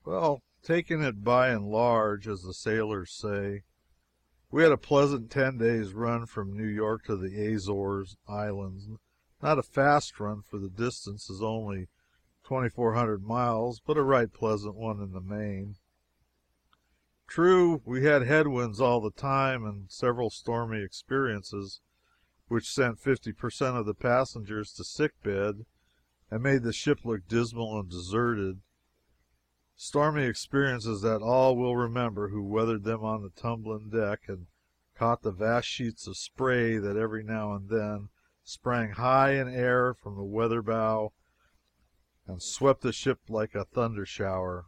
Well, taking it by and large, as the sailors say, we had a pleasant 10 days' run from New York to the Azores Islands. Not a fast run, for the distance is only 2,400 miles, but a right pleasant one in the main. True, we had headwinds all the time and several stormy experiences, which sent 50% of the passengers to sick bed and made the ship look dismal and deserted. Stormy experiences that all will remember who weathered them on the tumbling deck and caught the vast sheets of spray that every now and then sprang high in air from the weather bow and swept the ship like a thunder shower.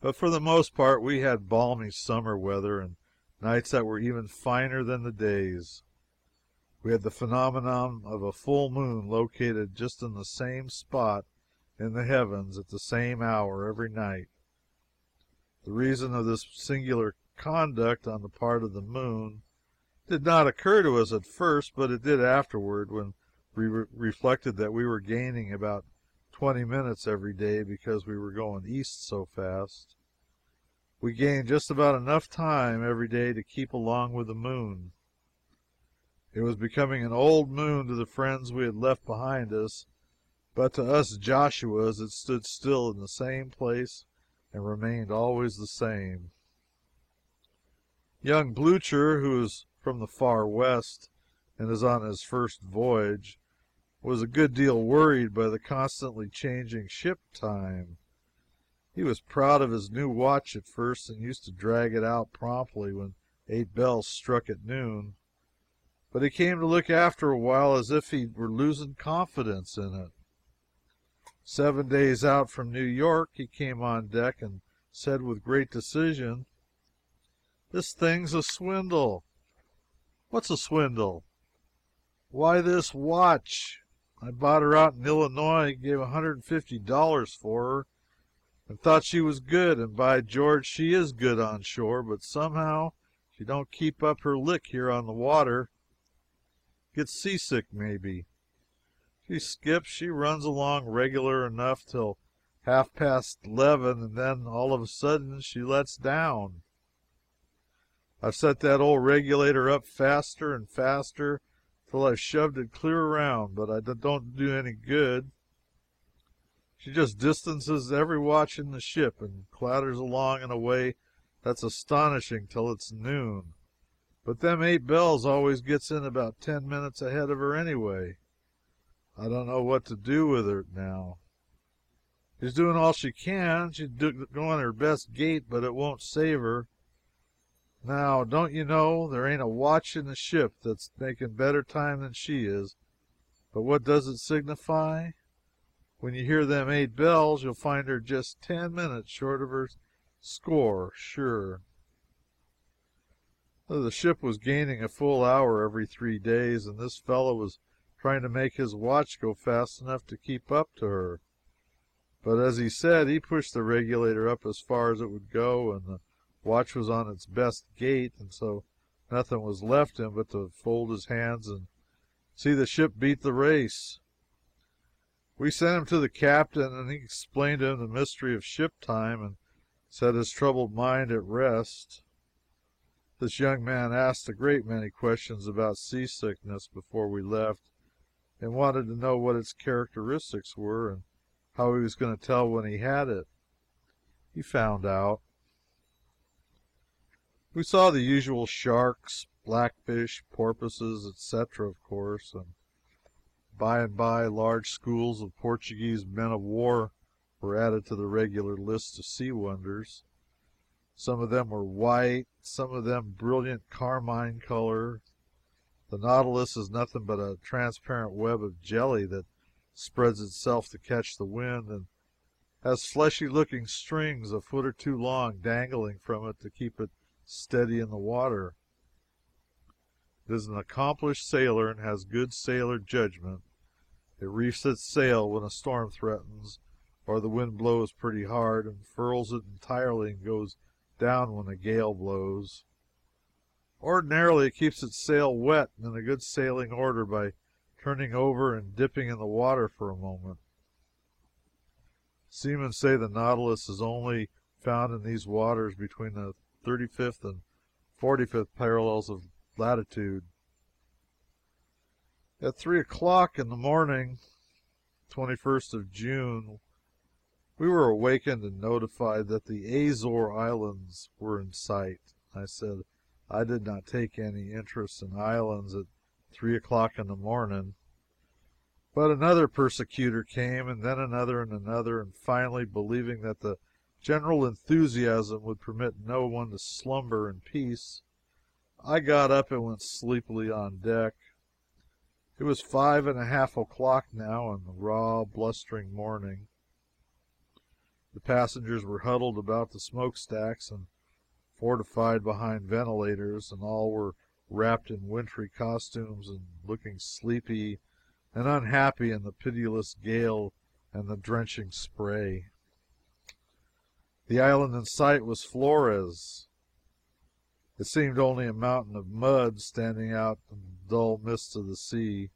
But for the most part we had balmy summer weather and nights that were even finer than the days. We had the phenomenon of a full moon located just in the same spot in the heavens at the same hour every night. The reason of this singular conduct on the part of the moon did not occur to us at first, but it did afterward, when we reflected that we were gaining about 20 minutes every day because we were going east so fast. We gained just about enough time every day to keep along with the moon. It was becoming an old moon to the friends we had left behind us, but to us Joshuas it stood still in the same place and remained always the same. Young Blucher, who is from the far west and is on his first voyage, was a good deal worried by the constantly changing ship time. He was proud of his new watch at first and used to drag it out promptly when 8 bells struck at noon, but he came to look after a while as if he were losing confidence in it. 7 days out from New York he came on deck and said with great decision, "This thing's a swindle." "What's a swindle?" "Why, this watch. I bought her out in Illinois, gave $150 for her, and thought she was good, and by George she is good on shore, but somehow she don't keep up her lick here on the water. Gets seasick, maybe. She skips, she runs along regular enough till half past 11, and then all of a sudden she lets down. I've set that old regulator up faster and faster till I've shoved it clear around, but I don't do any good. She just distances every watch in the ship and clatters along in a way that's astonishing till it's noon. But them 8 bells always gets in about 10 minutes ahead of her anyway. I don't know what to do with her now. She's doing all she can. She's going her best gait, but it won't save her. Now, don't you know, there ain't a watch in the ship that's making better time than she is, but what does it signify? When you hear them 8 bells, you'll find her just 10 minutes short of her score, sure." The ship was gaining a full hour every 3 days, and this fellow was trying to make his watch go fast enough to keep up to her. But as he said, he pushed the regulator up as far as it would go, and the watch was on its best gait, and so nothing was left him but to fold his hands and see the ship beat the race. We sent him to the captain, and he explained to him the mystery of ship time and set his troubled mind at rest. This young man asked a great many questions about seasickness before we left, and wanted to know what its characteristics were and how he was going to tell when he had it. He found out. We saw the usual sharks, blackfish, porpoises, etc., of course, and by large schools of Portuguese men of war were added to the regular list of sea wonders. Some of them were white, some of them brilliant carmine color. The Nautilus is nothing but a transparent web of jelly that spreads itself to catch the wind, and has fleshy looking strings a foot or two long dangling from it to keep it steady in the water. It is an accomplished sailor and has good sailor judgment. It reefs its sail when a storm threatens or the wind blows pretty hard, and furls it entirely and goes down when a gale blows. Ordinarily it keeps its sail wet and in a good sailing order by turning over and dipping in the water for a moment. Seamen say the Nautilus is only found in these waters between the 35th and 45th parallels of latitude. At 3 o'clock in the morning, 21st of June, we were awakened and notified that the Azores Islands were in sight. I said I did not take any interest in islands at 3 o'clock in the morning. But another persecutor came, and then another and another, and finally, believing that the general enthusiasm would permit no one to slumber in peace, I got up and went sleepily on deck. It was 5:30 o'clock now, in the raw, blustering morning. The passengers were huddled about the smokestacks and fortified behind ventilators, and all were wrapped in wintry costumes and looking sleepy and unhappy in the pitiless gale and the drenching spray. The island in sight was Flores. It seemed only a mountain of mud standing out in the dull mists of the sea.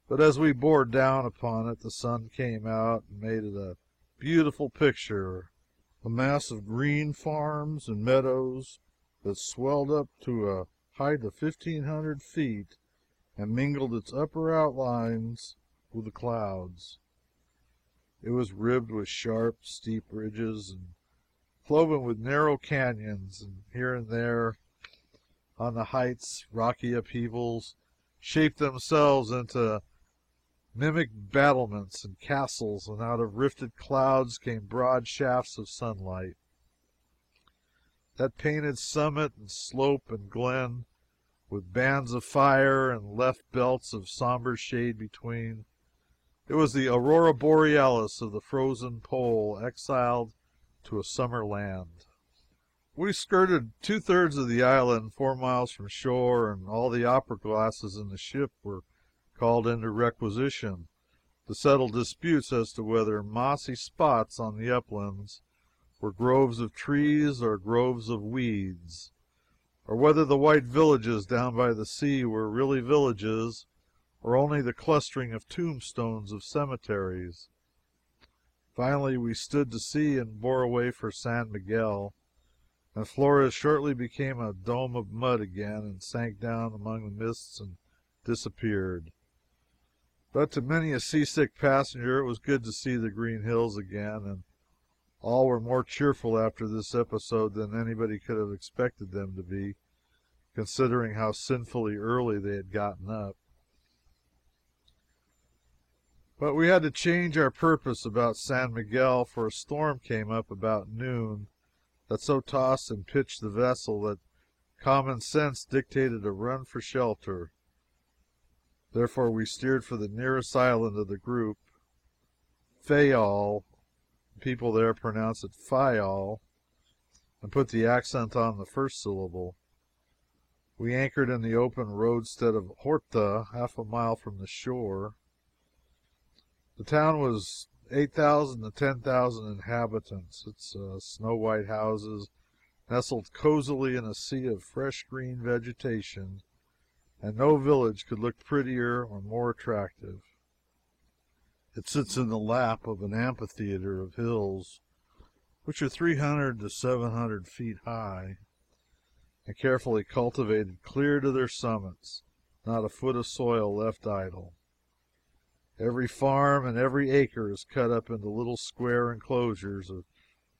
But as we bore down upon it, the sun came out and made it a beautiful picture, a mass of green farms and meadows that swelled up to a height of 1,500 feet and mingled its upper outlines with the clouds. It was ribbed with sharp, steep ridges and cloven with narrow canyons, and here and there on the heights rocky upheavals shaped themselves into mimic battlements and castles, and out of rifted clouds came broad shafts of sunlight. That painted summit and slope and glen, with bands of fire and left belts of somber shade between, it was the aurora borealis of the frozen pole exiled to a summer land. We skirted two-thirds of the island, 4 miles from shore, and all the opera glasses in the ship were called into requisition to settle disputes as to whether mossy spots on the uplands were groves of trees or groves of weeds, or whether the white villages down by the sea were really villages or only the clustering of tombstones of cemeteries. Finally, we stood to sea and bore away for San Miguel, and Flores shortly became a dome of mud again and sank down among the mists and disappeared. But to many a seasick passenger it was good to see the green hills again, and all were more cheerful after this episode than anybody could have expected them to be, considering how sinfully early they had gotten up. But we had to change our purpose about San Miguel, for a storm came up about noon that so tossed and pitched the vessel that common sense dictated a run for shelter. Therefore we steered for the nearest island of the group, Fayal. People there pronounce it Fayal, and put the accent on the first syllable. We anchored in the open roadstead of Horta, half a mile from the shore. The town was 8,000 to 10,000 inhabitants. Its snow-white houses nestled cozily in a sea of fresh green vegetation, and no village could look prettier or more attractive. It sits in the lap of an amphitheater of hills which are 300 to 700 feet high, and carefully cultivated clear to their summits, not a foot of soil left idle. Every farm and every acre is cut up into little square enclosures of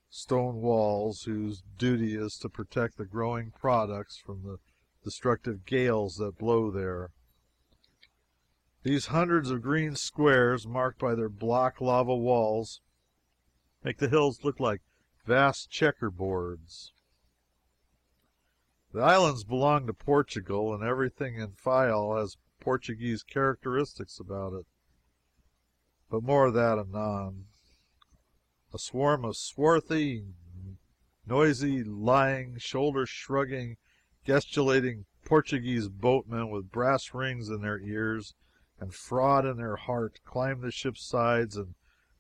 stone walls whose duty is to protect the growing products from the destructive gales that blow there. These hundreds of green squares, marked by their block lava walls, make the hills look like vast checkerboards. The islands belong to Portugal, and everything in Fayal has Portuguese characteristics about it. But more of that anon. A swarm of swarthy, noisy, lying, shoulder-shrugging, gesticulating Portuguese boatmen with brass rings in their ears and fraud in their heart climbed the ship's sides, and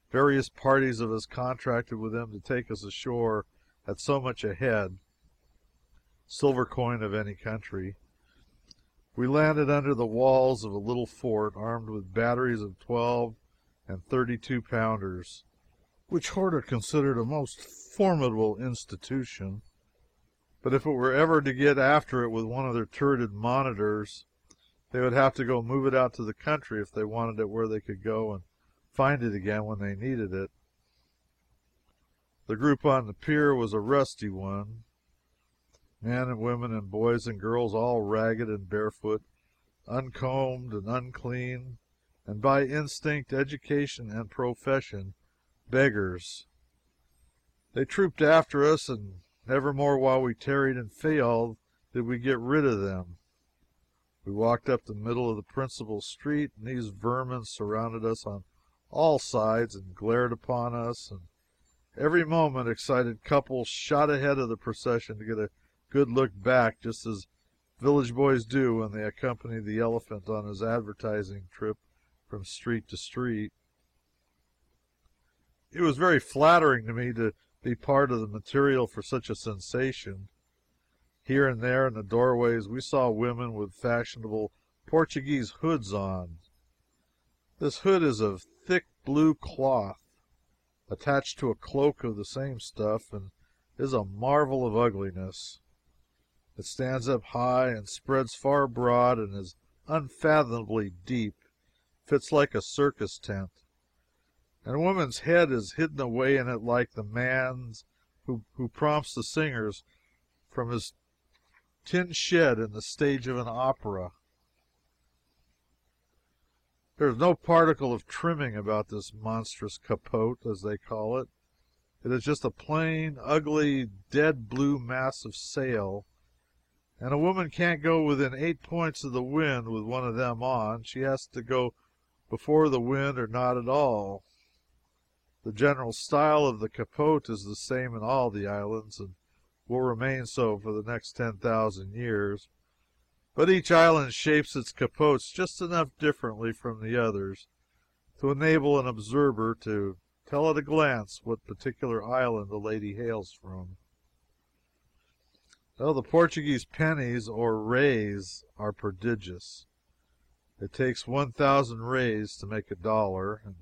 various parties of us contracted with them to take us ashore at so much a head, silver coin of any country. We landed under the walls of a little fort, armed with batteries of 12 and 32 pounders, which Horta considered a most formidable institution. But if it were ever to get after it with one of their turreted monitors, they would have to go move it out to the country if they wanted it where they could go and find it again when they needed it. The group on the pier was a rusty one, men and women and boys and girls all ragged and barefoot, uncombed and unclean, and by instinct, education, and profession, beggars. They trooped after us, and never more while we tarried in Fayal did we get rid of them. We walked up the middle of the principal street, and these vermin surrounded us on all sides and glared upon us, and every moment excited couples shot ahead of the procession to get a good look back, just as village boys do when they accompany the elephant on his advertising trip from street to street. It was very flattering to me to be part of the material for such a sensation. Here and there in the doorways we saw women with fashionable Portuguese hoods on. This hood is of thick blue cloth, attached to a cloak of the same stuff, and is a marvel of ugliness. It stands up high and spreads far abroad and is unfathomably deep, fits like a circus tent, and a woman's head is hidden away in it like the man's who prompts the singers from his tin shed in the stage of an opera. There is no particle of trimming about this monstrous capote, as they call it. It is just a plain, ugly, dead blue mass of sail, and a woman can't go within 8 points of the wind with one of them on. She has to go before the wind or not at all. The general style of the capote is the same in all the islands, and will remain so for the next 10,000 years. But each island shapes its capotes just enough differently from the others to enable an observer to tell at a glance what particular island the lady hails from. Well, the Portuguese pennies, or reis, are prodigious. It takes 1,000 reis to make a dollar, and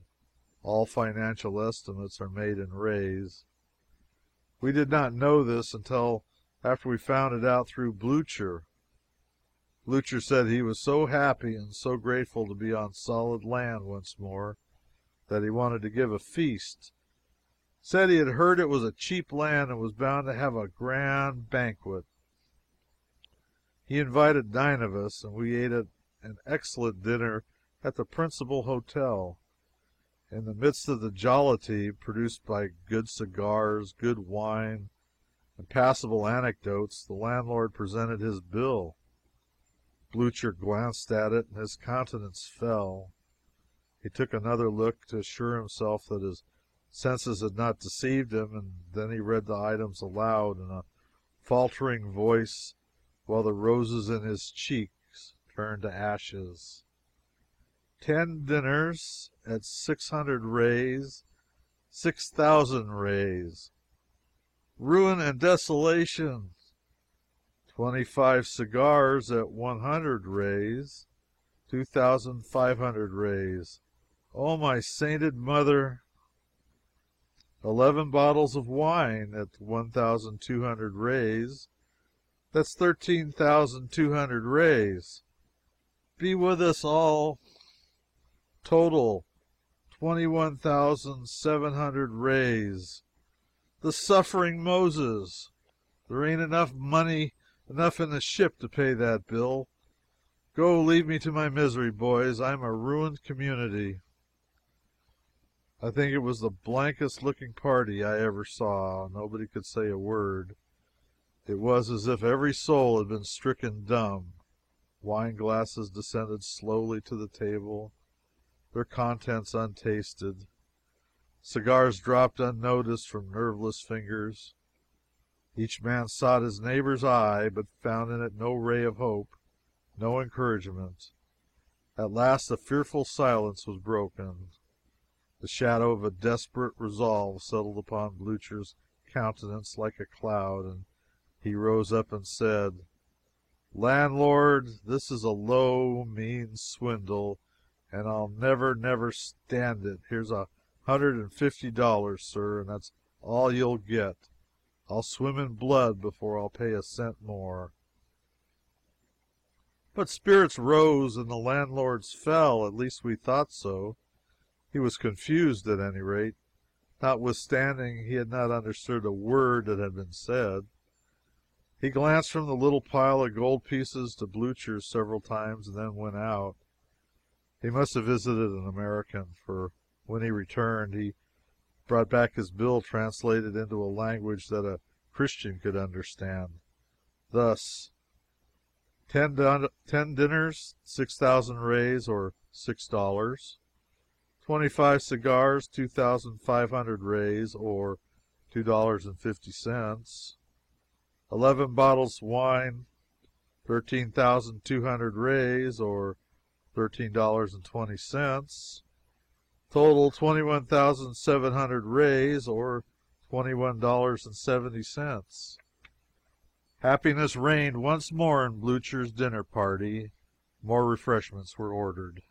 all financial estimates are made in reis. We did not know this until after we found it out through Blucher. Blucher said he was so happy and so grateful to be on solid land once more that he wanted to give a feast. Said he had heard it was a cheap land and was bound to have a grand banquet. He invited 9 of us, and we ate an excellent dinner at the principal hotel. In the midst of the jollity produced by good cigars, good wine, and passable anecdotes, the landlord presented his bill. Blucher glanced at it, and his countenance fell. He took another look to assure himself that his senses had not deceived him, and then he read the items aloud in a faltering voice, while the roses in his cheeks turned to ashes. 10 dinners at 600 reis, 6,000 reis. Ruin and desolation. 25 cigars at 100 reis, 2,500 reis. Oh, my sainted mother! 11 bottles of wine at 1,200 reis. That's 13,200 reis. Be with us all. Total 21,700 reis. The suffering Moses! There ain't enough money enough in the ship to pay that bill. Go, leave me to my misery, boys. I'm a ruined community. I think it was the blankest looking party I ever saw. Nobody could say a word. It was as if every soul had been stricken dumb. Wine glasses descended slowly to the table, their contents untasted. Cigars dropped unnoticed from nerveless fingers. Each man sought his neighbor's eye, but found in it no ray of hope, no encouragement. At last a fearful silence was broken. The shadow of a desperate resolve settled upon Blucher's countenance like a cloud, and he rose up and said, "Landlord, this is a low, mean swindle, and I'll never, never stand it. Here's a $150, sir, and that's all you'll get. I'll swim in blood before I'll pay a cent more." But spirits rose and the landlord's fell. At least we thought so. He was confused, at any rate, notwithstanding he had not understood a word that had been said. He glanced from the little pile of gold pieces to Blucher several times and then went out. He must have visited an American, for when he returned he brought back his bill translated into a language that a Christian could understand. Thus: ten dinners, 6,000 rays, or $6. 25 cigars, 2,500 rays, or $2.50. 11 bottles wine, 13,200 rays, or $13.20. Total 21,700 rays, or $21.70. Happiness reigned once more in Blucher's dinner party. More refreshments were ordered.